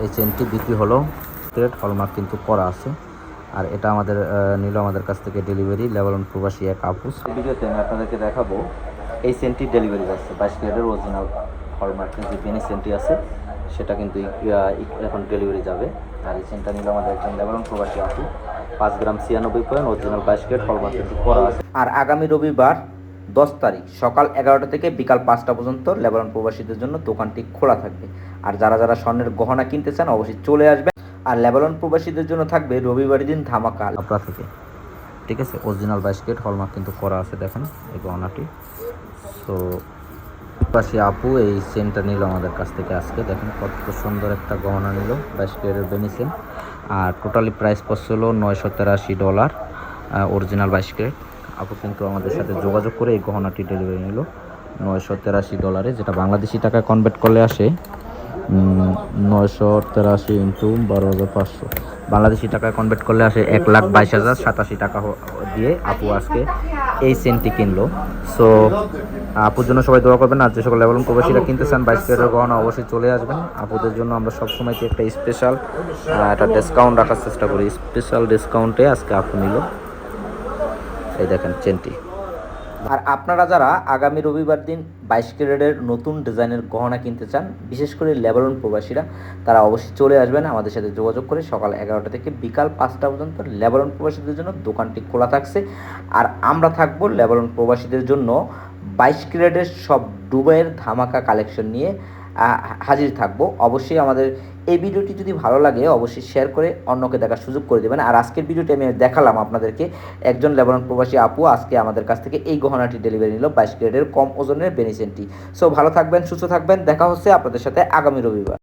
এই চেনটি বিক্রি হলো, গ্রেড হলমার্ক কিন্তু করা আছে। আর এটা আমাদের নিল আমাদের কাছ থেকে ডেলিভারি লেবানন প্রবাসী এক আপু। ভিডিওতে আমি আপনাদেরকে দেখাবো এই চেনটি ডেলিভারি যাচ্ছে 22 ক্যারেটের অরিজিনাল হলমার্কের যে বেনি চেনটি আছে সেটা কিন্তু এখন ডেলিভারি যাবে। আর এই চেনটা নিল আমাদের একজন লেবানন প্রবাসী আপু, 5 গ্রাম 96 পয়েন্ট অরিজিনাল 22 ক্যারেট হলমার্ক কিন্তু করা আছে। আর আগামী রবিবার 10 তারিখ সকাল 11টা থেকে বিকাল 5টা পর্যন্ত লেবানন প্রবাসীদের জন্য দোকানটি খোলা থাকবে। আর যারা যারা স্বর্ণের গহনা কিনতে চান অবশ্যই চলে আসবেন। আর লেবানন প্রবাসীদের জন্য থাকবে রবিবার দিন ধামাকা আপনার থেকে, ঠিক আছে। অরিজিনাল 22 ক্যারেট হলমার্ক কিন্তু করা আছে, দেখেন এই গহনাটি। সো প্রবাসী আপু এই চেনটা নিল আমাদের কাছ থেকে আজকে, দেখেন কত সুন্দর একটা গহনা নিল 22 ক্যারেটের বেনি চেন। আর টোটালি প্রাইস পড়ছিল $983 অরিজিনাল 22 ক্যারেট। আপু কিন্তু আমাদের সাথে যোগাযোগ করে এই গহনাটি ডেলিভারি নিল $983, যেটা বাংলাদেশি টাকায় কনভার্ট করলে আসে 983 ইন্টু 12,500 বাংলাদেশি টাকায় কনভার্ট করলে আসে 1,22,087 টাকা দিয়ে আপু আজকে এই চেনটি কিনলো। সো আপুর জন্য সবাই দোয়া করবেন। আর যে সকল লেবানন প্রবাসীরা কিনতে চান 22 ক্যারেটের গহনা অবশ্যই চলে আসবেন। আপুদের জন্য আমরা সবসময় একটা স্পেশাল একটা ডিসকাউন্ট রাখার চেষ্টা করি। স্পেশাল ডিসকাউন্টে আজকে আপু নিল, এই দেখেন চেনটি। আর আপনারা যারা আগামী রবিবার দিন 22 ক্যারেটের নতুন ডিজাইনের গহনা কিনতে চান, বিশেষ করে লেবানন প্রবাসীরা, তারা অবশ্যই চলে আসবেন আমাদের সাথে যোগাযোগ করে। সকাল 11টা থেকে বিকাল 5টা পর্যন্ত লেবানন প্রবাসীদের জন্য দোকানটি খোলা থাকছে। আর আমরা থাকবো লেবানন প্রবাসীদের জন্য 22 ক্যারেটের সব দুবাইয়ের ধামাকা কালেকশন নিয়ে হাজির থাকবো। অবশ্যই আমাদের এই ভিডিওটি যদি ভালো লাগে অবশ্যই শেয়ার করে অন্যকে দেখার সুযোগ করে দেবেন। আর আজকের ভিডিওটি আমি দেখালাম আপনাদেরকে একজন লেবানন প্রবাসী আপু আজকে আমাদের কাছ থেকে এই গহনাটি ডেলিভারি নিল 22 ক্যারেটের কম ওজনের বেনি চেনটি। সো ভালো থাকবেন, সুস্থ থাকবেন, দেখা হচ্ছে আপনাদের সাথে আগামী রবিবার।